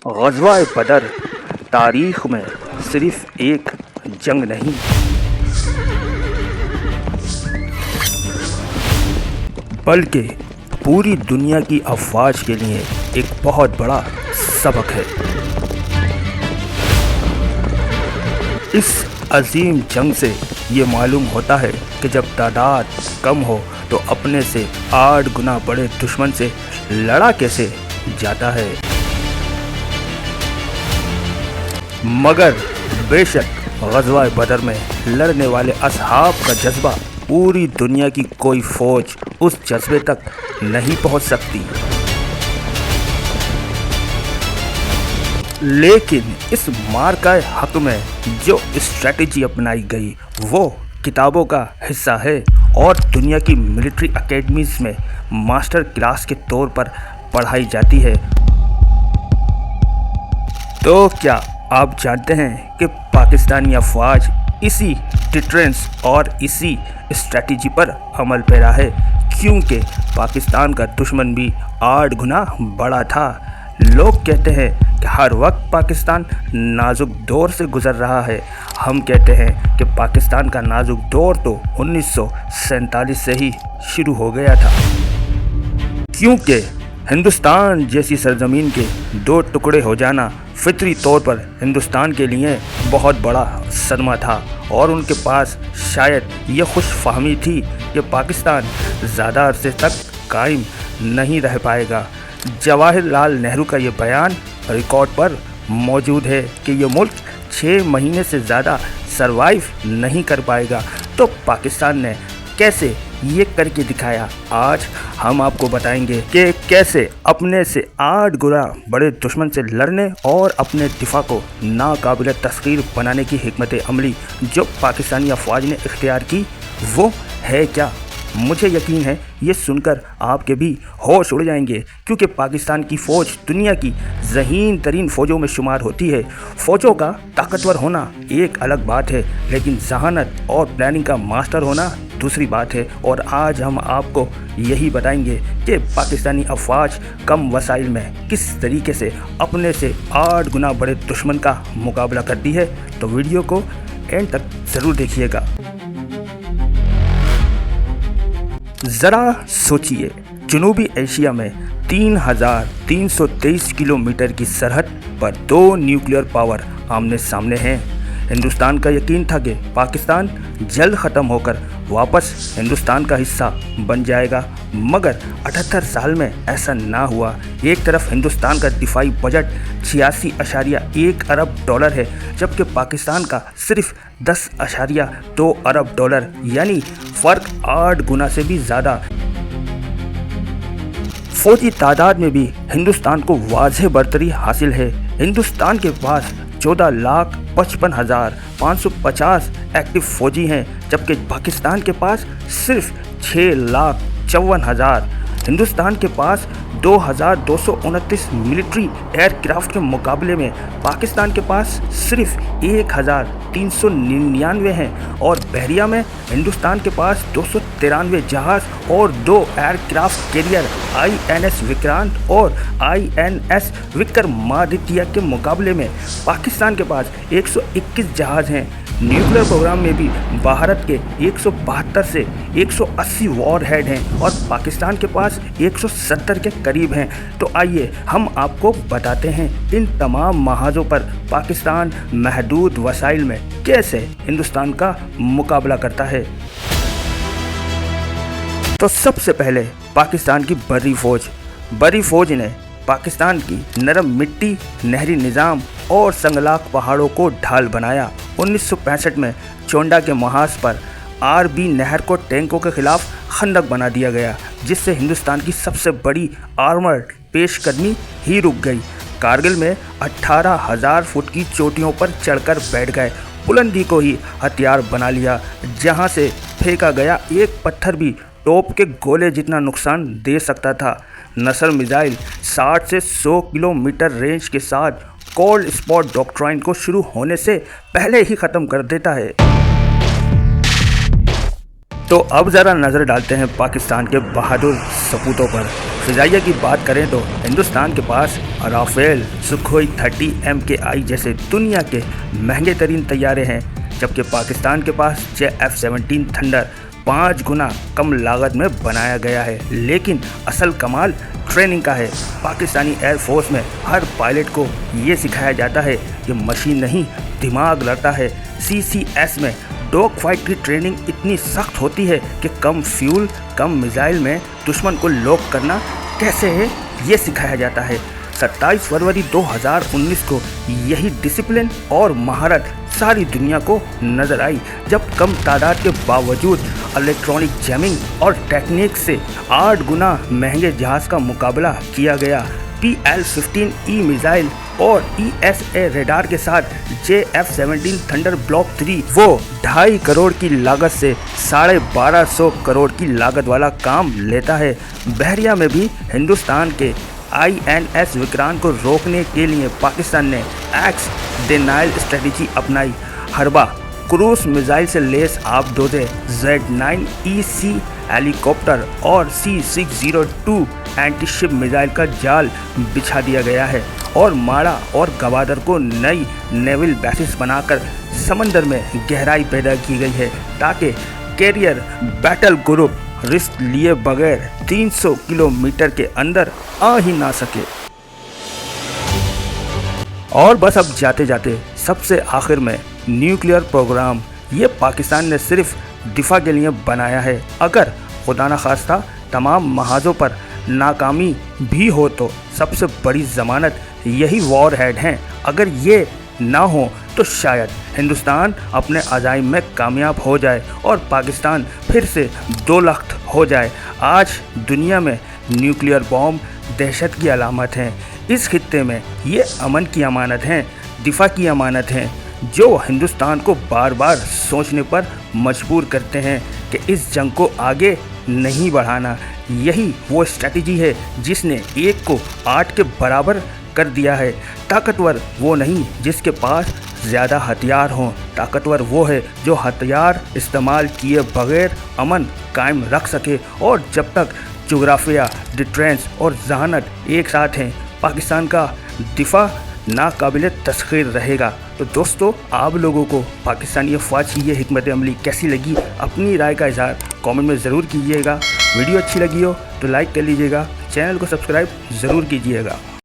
ग़ज़वा बदर तारीख़ में सिर्फ़ एक जंग नहीं बल्कि पूरी दुनिया की अफ़वाज के लिए एक बहुत बड़ा सबक है। इस अजीम जंग से ये मालूम होता है कि जब तादाद कम हो तो अपने से 8 गुना बड़े दुश्मन से लड़ा कैसे जाता है। मगर बेशक ग़ज़वा बदर में लड़ने वाले असहाब का जज्बा पूरी दुनिया की कोई फ़ौज उस जज्बे तक नहीं पहुंच सकती। लेकिन इस मार्का हक़ में जो स्ट्रेटजी अपनाई गई वो किताबों का हिस्सा है और दुनिया की मिलिट्री एकेडमीज़ में मास्टर क्लास के तौर पर पढ़ाई जाती है। तो क्या आप जानते हैं कि पाकिस्तानी अफ़वाज इसी डिटरेंस और इसी स्ट्रेटजी पर अमल पैरा है, क्योंकि पाकिस्तान का दुश्मन भी 8 गुना बड़ा था। लोग कहते हैं कि हर वक्त पाकिस्तान नाजुक दौर से गुज़र रहा है। हम कहते हैं कि पाकिस्तान का नाजुक दौर तो 1947 से ही शुरू हो गया था, क्योंकि हिंदुस्तान जैसी सरजमीन के 2 टुकड़े हो जाना फितरी तौर पर हिंदुस्तान के लिए बहुत बड़ा सदमा था और उनके पास शायद ये खुशफहमी थी कि पाकिस्तान ज़्यादा अरसे तक कायम नहीं रह पाएगा। जवाहरलाल नेहरू का ये बयान रिकॉर्ड पर मौजूद है कि ये मुल्क 6 महीने से ज़्यादा सरवाइव नहीं कर पाएगा। तो पाकिस्तान ने कैसे ये करके दिखाया। आज हम आपको बताएंगे कि कैसे अपने से 8 गुना बड़े दुश्मन से लड़ने और अपने दिफा को नाकाबिल तस्खीर बनाने की हिकमत अमली जो पाकिस्तानी अफवाज ने इख्तियार की वो है क्या। मुझे यकीन है ये सुनकर आपके भी होश उड़ जाएंगे, क्योंकि पाकिस्तान की फ़ौज दुनिया की ज़हीन तरीन फ़ौजों में शुमार होती है। फ़ौजों का ताकतवर होना एक अलग बात है, लेकिन जहानत और प्लानिंग का मास्टर होना दूसरी बात है। और आज हम आपको यही बताएंगे कि पाकिस्तानी अफवाज कम वसाइल में किस तरीके से अपने से 8 गुना बड़े दुश्मन का मुकाबला करती है। तो वीडियो को एंड तक ज़रूर देखिएगा। ज़रा सोचिए, जनूबी एशिया में 3323 किलोमीटर की सरहद पर 2 न्यूक्लियर पावर आमने सामने हैं। हिंदुस्तान का यकीन था कि पाकिस्तान जल्द ख़त्म होकर वापस हिंदुस्तान का हिस्सा बन जाएगा, मगर 78 साल में ऐसा ना हुआ। एक तरफ हिंदुस्तान का दिफाई बजट 86.1 अरब डॉलर है, जबकि पाकिस्तान का सिर्फ 10.2 अरब डॉलर, यानी फ़र्क 8 गुना से भी ज़्यादा। फौजी तादाद में भी हिंदुस्तान को वाज़ेह बरतरी हासिल है। हिंदुस्तान के पास 14,55,550 एक्टिव फ़ौजी हैं, जबकि पाकिस्तान के पास सिर्फ 6,54,000। हिंदुस्तान के पास 2,229 मिलिट्री एयरक्राफ्ट के मुकाबले में पाकिस्तान के पास सिर्फ 1,399 हैं, और बहरिया में हिंदुस्तान के पास 293 जहाज़ और 2 एयरक्राफ्ट कैरियर INS विक्रांत और INS विक्रमादित्य के मुकाबले में पाकिस्तान के पास 121 जहाज़ हैं। न्यूक्लियर प्रोग्राम में भी भारत के 172 से 180 वॉर हेड हैं और पाकिस्तान के पास 170 के करीब हैं। तो आइए हम आपको बताते हैं इन तमाम महाजों पर पाकिस्तान महदूद वसाइल में कैसे हिंदुस्तान का मुकाबला करता है। तो सबसे पहले पाकिस्तान की बड़ी फ़ौज ने पाकिस्तान की नरम मिट्टी, नहरी निज़ाम और संगलाक पहाड़ों को ढाल बनाया। 1965 में चोंडा के महाज पर RB नहर को टैंकों के खिलाफ खंदक बना दिया गया, जिससे हिंदुस्तान की सबसे बड़ी आर्मर्ड पेशकदमी ही रुक गई। कारगिल में 18,000 फुट की चोटियों पर चढ़कर बैठ गए, बुलंदी को ही हथियार बना लिया। जहां से फेंका गया एक पत्थर भी टोप के गोले जितना नुकसान दे सकता था। नसर मिसाइल 60 से 100 किलोमीटर रेंज के साथ कोल्ड स्पॉट डॉक्ट्राइन को शुरू होने से पहले ही ख़त्म कर देता है। तो अब ज़रा नज़र डालते हैं पाकिस्तान के बहादुर सपूतों पर। फ़िज़ाइया की बात करें तो हिंदुस्तान के पास राफेल, सुखोई 30 MKI जैसे दुनिया के महंगे तरीन तैयारे हैं, जबकि पाकिस्तान के पास F-17 थंडर 5 गुना कम लागत में बनाया गया है। लेकिन असल कमाल ट्रेनिंग का है। पाकिस्तानी एयरफोर्स में हर पायलट को ये सिखाया जाता है कि मशीन नहीं दिमाग लड़ता है। CCS में डॉग फाइट की ट्रेनिंग इतनी सख्त होती है कि कम फ्यूल कम मिसाइल में दुश्मन को लॉक करना कैसे है ये सिखाया जाता है। 27 फरवरी 2019 को यही डिसिप्लिन और महारत सारी दुनिया को नजर आई, जब कम तादाद के बावजूद इलेक्ट्रॉनिक जैमिंग और टेक्निक से 8 गुना महंगे जहाज़ का मुकाबला किया गया। PL-15E मिसाइल और ESA रेडार के साथ F-17 थंडर ब्लॉक 3 वो 2.5 करोड़ की लागत से 1250 करोड़ की लागत वाला काम लेता है। बहरिया में भी हिंदुस्तान के INS विक्रांत को रोकने के लिए पाकिस्तान ने एक्स डिनाइल स्ट्रेटजी अपनाई। हरबा क्रूज मिसाइल से लेस आबदोदे Z-9EC हेलीकॉप्टर और C-602 एंटीशिप मिसाइल का जाल बिछा दिया गया है और माड़ा और गवादर को नई नेवल बेसिस बनाकर समंदर में गहराई पैदा की गई है, ताकि कैरियर बैटल ग्रुप रिस्क लिए बगैर 300 किलोमीटर के अंदर आ ही ना सके। और बस अब जाते जाते सबसे आखिर में न्यूक्लियर प्रोग्राम, ये पाकिस्तान ने सिर्फ दिफा के लिए बनाया है। अगर खुदा न खास्ता तमाम महाजों पर नाकामी भी हो तो सबसे बड़ी ज़मानत यही वॉर हेड हैं। अगर ये ना हो तो शायद हिंदुस्तान अपने अज़ाइम में कामयाब हो जाए और पाकिस्तान फिर से दो लख्त हो जाए। आज दुनिया में न्यूक्लियर बॉम्ब दहशत की अलामत हैं। इस खित्ते में ये अमन की अमानत हैं, दिफा की अमानत हैं, जो हिंदुस्तान को बार बार सोचने पर मजबूर करते हैं कि इस जंग को आगे नहीं बढ़ाना। यही वो स्ट्रेटजी है जिसने 1 को 8 के बराबर कर दिया है। ताकतवर वो नहीं जिसके पास ज़्यादा हथियार हों, ताकतवर वो है जो हथियार इस्तेमाल किए बगैर अमन कायम रख सके। और जब तक जोग्राफिया, डिट्रेंस और जहानत एक साथ हैं, पाकिस्तान का दिफा नाकाबिले तस्खीर रहेगा। तो दोस्तों, आप लोगों को पाकिस्तानी अफवाज की ये हिकमत अमली कैसी लगी, अपनी राय का इज़हार कमेंट में ज़रूर कीजिएगा। वीडियो अच्छी लगी हो तो लाइक कर लीजिएगा, चैनल को सब्सक्राइब ज़रूर कीजिएगा।